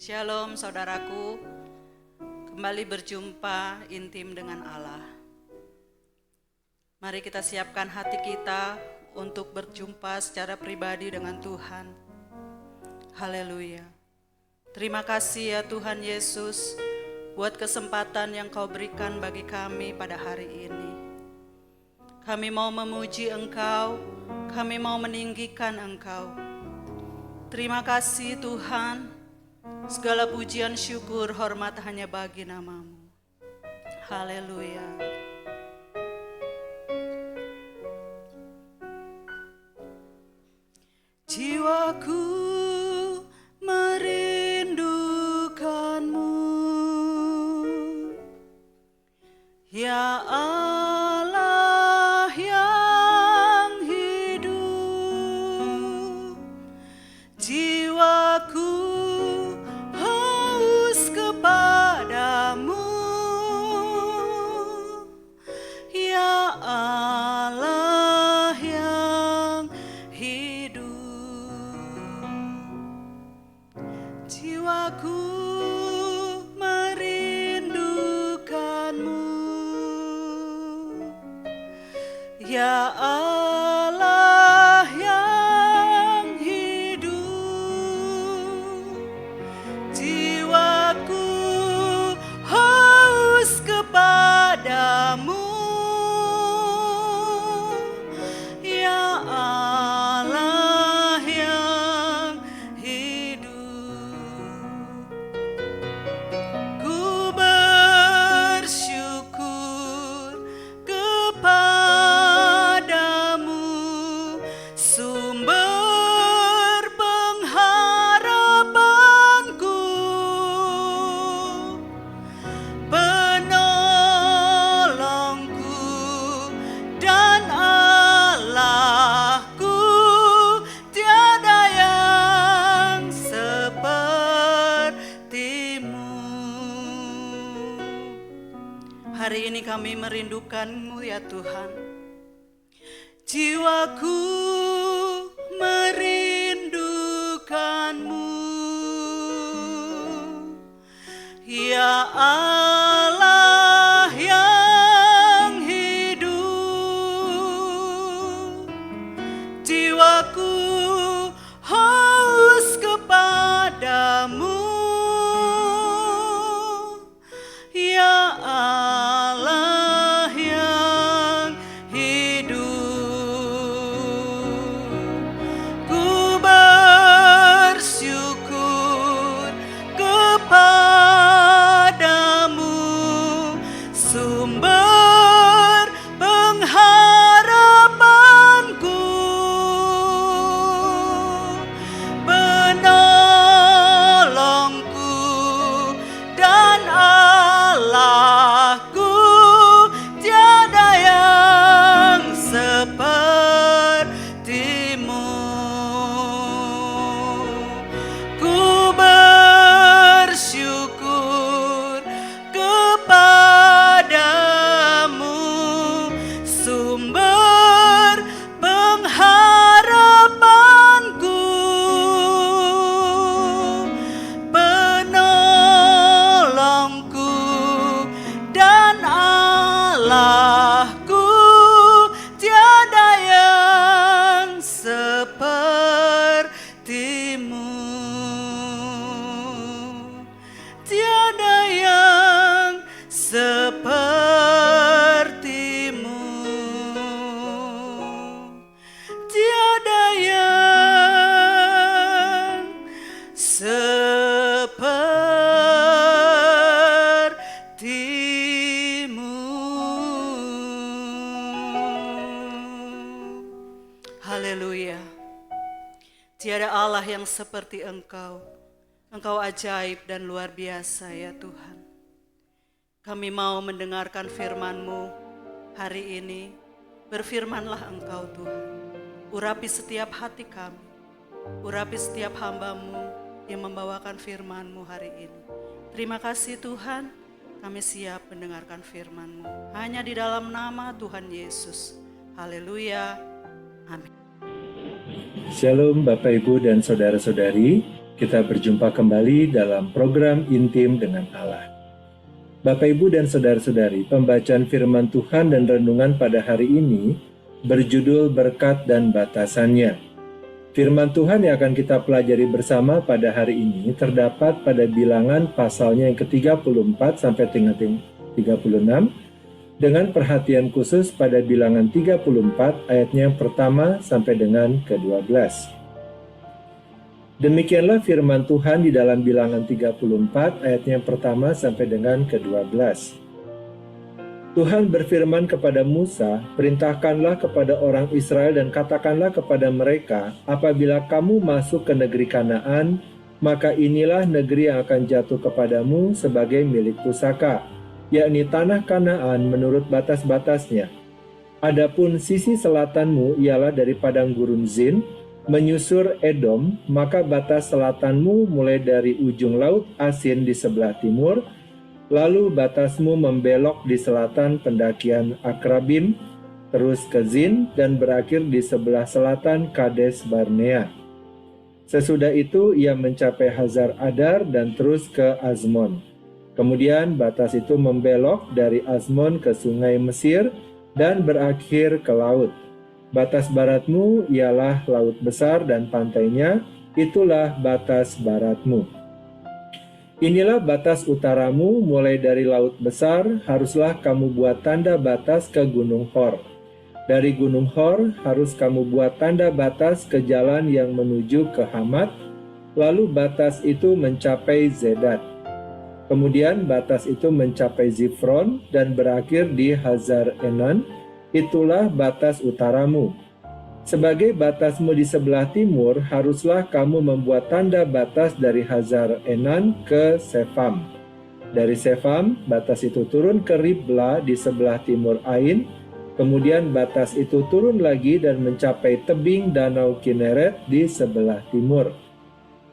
Shalom saudaraku, kembali berjumpa intim dengan Allah. Mari kita siapkan hati kita untuk berjumpa secara pribadi dengan Tuhan. Haleluya. Terima kasih ya Tuhan Yesus buat kesempatan yang Kau berikan bagi kami pada hari ini. Kami mau memuji Engkau, kami mau meninggikan Engkau. Terima kasih Tuhan. Segala pujian, syukur, hormat hanya bagi nama-Mu. Haleluya. Jiwaku merindukan-Mu, ya Allah yang hidup. Jiwaku kepadamu, ya Allah yang hidup. Jiwaku merindukan-Mu, ya Allah yang hidup. Jiwaku haus kepadamu, ya Allah yang hidup. Ku bersyukur kepadamu, sumber pengharapanku, penolongku dan Allahku, tiada yang seperti-Mu. Hari ini kami merindukan-Mu ya Tuhan. Jiwaku merindukan-Mu, ya Allah yang hidup. Jiwaku haus kepadamu, ya Allah yang hidup. Ku bersyukur kepadamu, sumber pengharapanku, penolongku dan Allahku, tiada yang seperti-Mu. Ku bersyukur kepadamu, sumber pengharapanku, penolongku dan Allahku, tiada yang seperti-Mu. Tiada yang seperti-Mu. Tiada yang seperti-Mu. Haleluya. Tiada Allah yang seperti Engkau. Engkau ajaib dan luar biasa ya Tuhan. Kami mau mendengarkan firman-Mu hari ini. Berfirmanlah Engkau Tuhan. Urapi setiap hati kami. Urapi setiap hamba-Mu yang membawakan firman-Mu hari ini. Terima kasih Tuhan. Kami siap mendengarkan firman-Mu. Hanya di dalam nama Tuhan Yesus. Haleluya. Amin. Shalom Bapak Ibu dan Saudara-saudari. Kita berjumpa kembali dalam program Intim dengan Allah. Bapak, Ibu, dan Saudara-saudari, pembacaan firman Tuhan dan renungan pada hari ini berjudul Berkat dan Batasannya. Firman Tuhan yang akan kita pelajari bersama pada hari ini terdapat pada Bilangan pasalnya yang ke-34 sampai 36, dengan perhatian khusus pada Bilangan 34 ayatnya yang pertama sampai dengan ke-12. Demikianlah firman Tuhan di dalam Bilangan 34 ayatnya yang pertama sampai dengan ke-12. Tuhan berfirman kepada Musa, "Perintahkanlah kepada orang Israel dan katakanlah kepada mereka, apabila kamu masuk ke negeri Kanaan, maka inilah negeri yang akan jatuh kepadamu sebagai milik pusaka, yakni tanah Kanaan menurut batas-batasnya. Adapun sisi selatanmu ialah dari padang gurun Zin, menyusur Edom, maka batas selatanmu mulai dari ujung laut Asin di sebelah timur, lalu batasmu membelok di selatan pendakian Akrabim, terus ke Zin, dan berakhir di sebelah selatan Kades Barnea. Sesudah itu ia mencapai Hazar Adar dan terus ke Azmon. Kemudian batas itu membelok dari Azmon ke sungai Mesir dan berakhir ke laut. Batas baratmu ialah laut besar dan pantainya, itulah batas baratmu. Inilah batas utaramu, mulai dari laut besar, haruslah kamu buat tanda batas ke Gunung Hor. Dari Gunung Hor harus kamu buat tanda batas ke jalan yang menuju ke Hamat, lalu batas itu mencapai Zedad. Kemudian batas itu mencapai Zifron dan berakhir di Hazar Enan, itulah batas utaramu. Sebagai batasmu di sebelah timur, haruslah kamu membuat tanda batas dari Hazar Enan ke Sefam. Dari Sefam, batas itu turun ke Ribla di sebelah timur Ain, kemudian batas itu turun lagi dan mencapai tebing Danau Kineret di sebelah timur.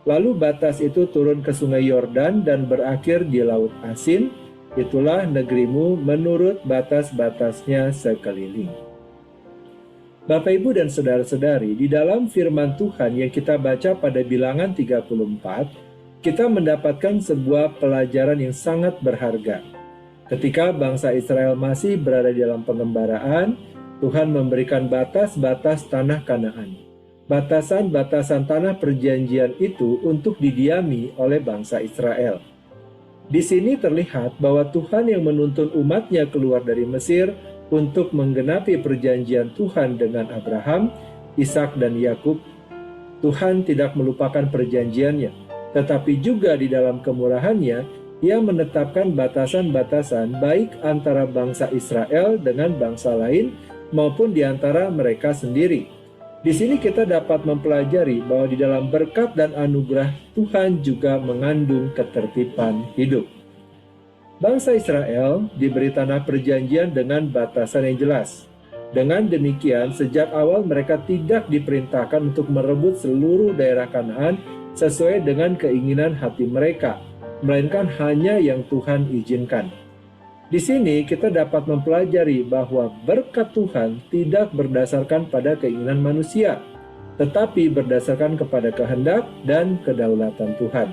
Lalu batas itu turun ke sungai Yordan dan berakhir di Laut Asin, itulah negerimu menurut batas-batasnya sekeliling. Bapak, Ibu, dan Saudara-saudari, di dalam firman Tuhan yang kita baca pada Bilangan 34, kita mendapatkan sebuah pelajaran yang sangat berharga. Ketika bangsa Israel masih berada di dalam pengembaraan, Tuhan memberikan batas-batas tanah Kanaan. Batasan-batasan tanah perjanjian itu untuk didiami oleh bangsa Israel. Di sini terlihat bahwa Tuhan yang menuntun umatnya keluar dari Mesir untuk menggenapi perjanjian Tuhan dengan Abraham, Ishak, dan Yakub. Tuhan tidak melupakan perjanjiannya, tetapi juga di dalam kemurahannya, Ia menetapkan batasan-batasan baik antara bangsa Israel dengan bangsa lain maupun di antara mereka sendiri. Di sini kita dapat mempelajari bahwa di dalam berkat dan anugerah Tuhan juga mengandung ketertiban hidup. Bangsa Israel diberi tanah perjanjian dengan batasan yang jelas. Dengan demikian, sejak awal mereka tidak diperintahkan untuk merebut seluruh daerah Kanaan sesuai dengan keinginan hati mereka, melainkan hanya yang Tuhan izinkan. Di sini kita dapat mempelajari bahwa berkat Tuhan tidak berdasarkan pada keinginan manusia, tetapi berdasarkan kepada kehendak dan kedaulatan Tuhan.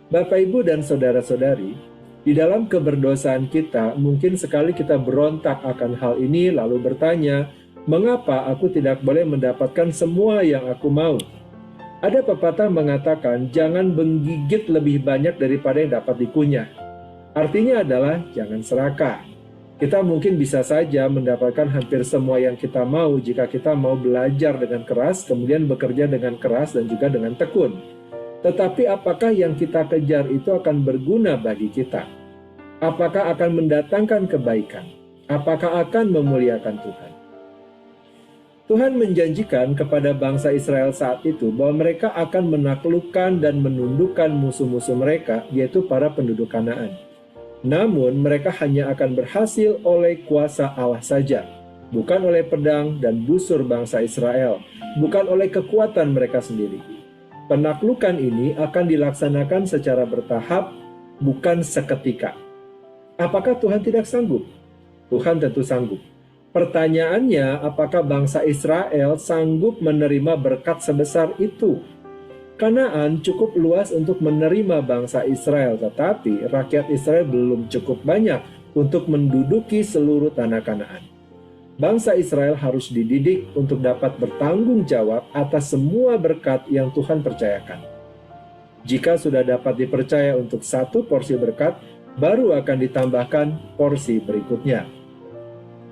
Bapak, Ibu, dan Saudara-saudari, di dalam keberdosaan kita mungkin sekali kita berontak akan hal ini lalu bertanya, mengapa aku tidak boleh mendapatkan semua yang aku mau? Ada pepatah mengatakan, jangan menggigit lebih banyak daripada yang dapat dikunyah. Artinya adalah jangan serakah. Kita mungkin bisa saja mendapatkan hampir semua yang kita mau jika kita mau belajar dengan keras, kemudian bekerja dengan keras dan juga dengan tekun. Tetapi apakah yang kita kejar itu akan berguna bagi kita? Apakah akan mendatangkan kebaikan? Apakah akan memuliakan Tuhan? Tuhan menjanjikan kepada bangsa Israel saat itu bahwa mereka akan menaklukkan dan menundukkan musuh-musuh mereka, yaitu para penduduk Kanaan. Namun mereka hanya akan berhasil oleh kuasa Allah saja, bukan oleh pedang dan busur bangsa Israel, bukan oleh kekuatan mereka sendiri. Penaklukan ini akan dilaksanakan secara bertahap, bukan seketika. Apakah Tuhan tidak sanggup? Tuhan tentu sanggup. Pertanyaannya, apakah bangsa Israel sanggup menerima berkat sebesar itu? Kanaan cukup luas untuk menerima bangsa Israel, tetapi rakyat Israel belum cukup banyak untuk menduduki seluruh tanah Kanaan. Bangsa Israel harus dididik untuk dapat bertanggung jawab atas semua berkat yang Tuhan percayakan. Jika sudah dapat dipercaya untuk satu porsi berkat, baru akan ditambahkan porsi berikutnya.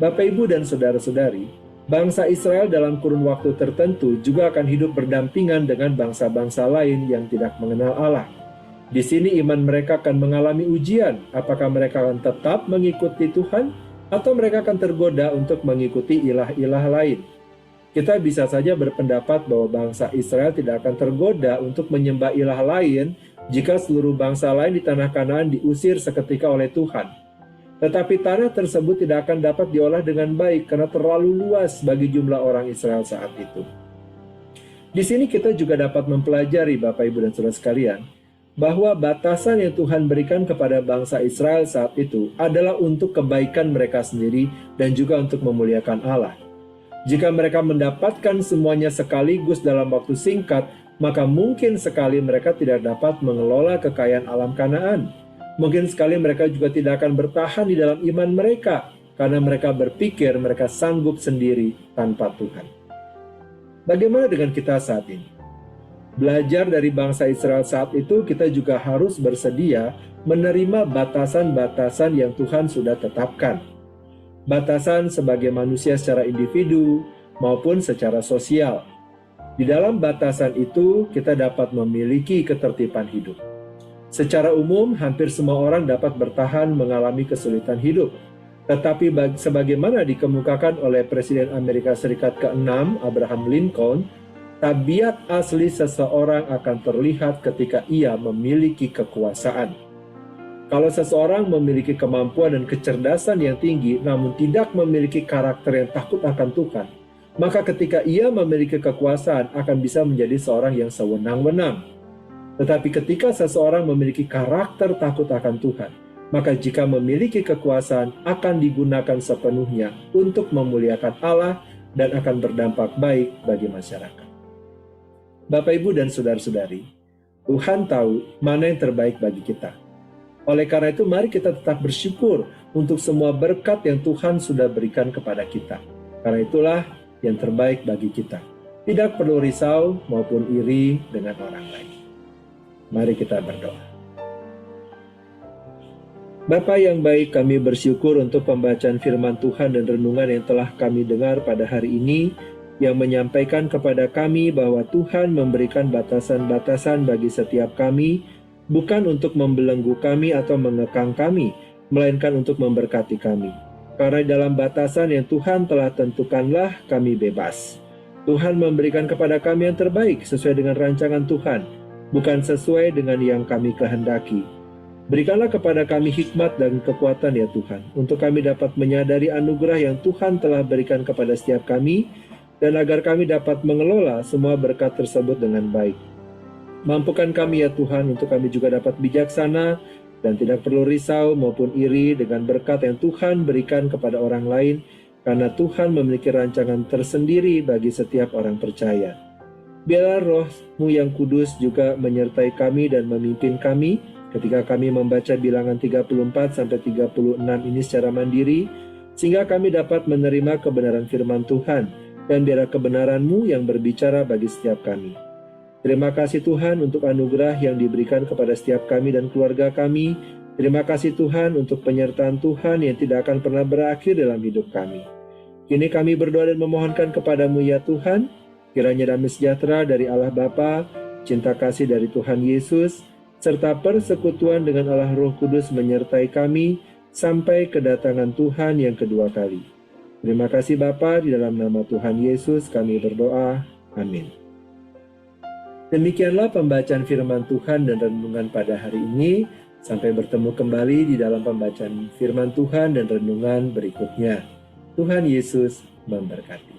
Bapak, Ibu, dan saudara-saudari, bangsa Israel dalam kurun waktu tertentu juga akan hidup berdampingan dengan bangsa-bangsa lain yang tidak mengenal Allah. Di sini iman mereka akan mengalami ujian, apakah mereka akan tetap mengikuti Tuhan atau mereka akan tergoda untuk mengikuti ilah-ilah lain. Kita bisa saja berpendapat bahwa bangsa Israel tidak akan tergoda untuk menyembah ilah lain jika seluruh bangsa lain di tanah Kanaan diusir seketika oleh Tuhan. Tetapi tanah tersebut tidak akan dapat diolah dengan baik karena terlalu luas bagi jumlah orang Israel saat itu. Di sini kita juga dapat mempelajari, Bapak, Ibu, dan saudara sekalian, bahwa batasan yang Tuhan berikan kepada bangsa Israel saat itu adalah untuk kebaikan mereka sendiri dan juga untuk memuliakan Allah. Jika mereka mendapatkan semuanya sekaligus dalam waktu singkat, maka mungkin sekali mereka tidak dapat mengelola kekayaan alam Kanaan. Mungkin sekali mereka juga tidak akan bertahan di dalam iman mereka, karena mereka berpikir mereka sanggup sendiri tanpa Tuhan. Bagaimana dengan kita saat ini? Belajar dari bangsa Israel saat itu, kita juga harus bersedia menerima batasan-batasan yang Tuhan sudah tetapkan. Batasan sebagai manusia secara individu maupun secara sosial. Di dalam batasan itu, kita dapat memiliki ketertiban hidup. Secara umum, hampir semua orang dapat bertahan mengalami kesulitan hidup. Tetapi sebagaimana dikemukakan oleh Presiden Amerika Serikat ke-6, Abraham Lincoln, tabiat asli seseorang akan terlihat ketika ia memiliki kekuasaan. Kalau seseorang memiliki kemampuan dan kecerdasan yang tinggi, namun tidak memiliki karakter yang takut akan Tuhan, maka ketika ia memiliki kekuasaan akan bisa menjadi seorang yang sewenang-wenang. Tetapi ketika seseorang memiliki karakter takut akan Tuhan, maka jika memiliki kekuasaan akan digunakan sepenuhnya untuk memuliakan Allah dan akan berdampak baik bagi masyarakat. Bapak, Ibu, dan saudara-saudari, Tuhan tahu mana yang terbaik bagi kita. Oleh karena itu, mari kita tetap bersyukur untuk semua berkat yang Tuhan sudah berikan kepada kita. Karena itulah yang terbaik bagi kita. Tidak perlu risau maupun iri dengan orang lain. Mari kita berdoa. Bapa yang baik, kami bersyukur untuk pembacaan firman Tuhan dan renungan yang telah kami dengar pada hari ini, yang menyampaikan kepada kami bahwa Tuhan memberikan batasan-batasan bagi setiap kami, bukan untuk membelenggu kami atau mengekang kami, melainkan untuk memberkati kami. Karena dalam batasan yang Tuhan telah tentukanlah kami bebas. Tuhan memberikan kepada kami yang terbaik sesuai dengan rancangan Tuhan, bukan sesuai dengan yang kami kehendaki. Berikanlah kepada kami hikmat dan kekuatan ya Tuhan, untuk kami dapat menyadari anugerah yang Tuhan telah berikan kepada setiap kami, dan agar kami dapat mengelola semua berkat tersebut dengan baik. Mampukan kami ya Tuhan untuk kami juga dapat bijaksana dan tidak perlu risau maupun iri dengan berkat yang Tuhan berikan kepada orang lain, karena Tuhan memiliki rancangan tersendiri bagi setiap orang percaya. Biarlah Roh-Mu yang kudus juga menyertai kami dan memimpin kami ketika kami membaca bilangan 34-36 ini secara mandiri, sehingga kami dapat menerima kebenaran firman Tuhan, dan biarlah kebenaran-Mu yang berbicara bagi setiap kami. Terima kasih Tuhan untuk anugerah yang diberikan kepada setiap kami dan keluarga kami. Terima kasih Tuhan untuk penyertaan Tuhan yang tidak akan pernah berakhir dalam hidup kami. Kini kami berdoa dan memohonkan kepadamu ya Tuhan, kiranya damai sejahtera dari Allah Bapa, cinta kasih dari Tuhan Yesus, serta persekutuan dengan Allah Roh Kudus menyertai kami sampai kedatangan Tuhan yang kedua kali. Terima kasih Bapa, di dalam nama Tuhan Yesus kami berdoa. Amin. Demikianlah pembacaan firman Tuhan dan renungan pada hari ini. Sampai bertemu kembali di dalam pembacaan firman Tuhan dan renungan berikutnya. Tuhan Yesus memberkati.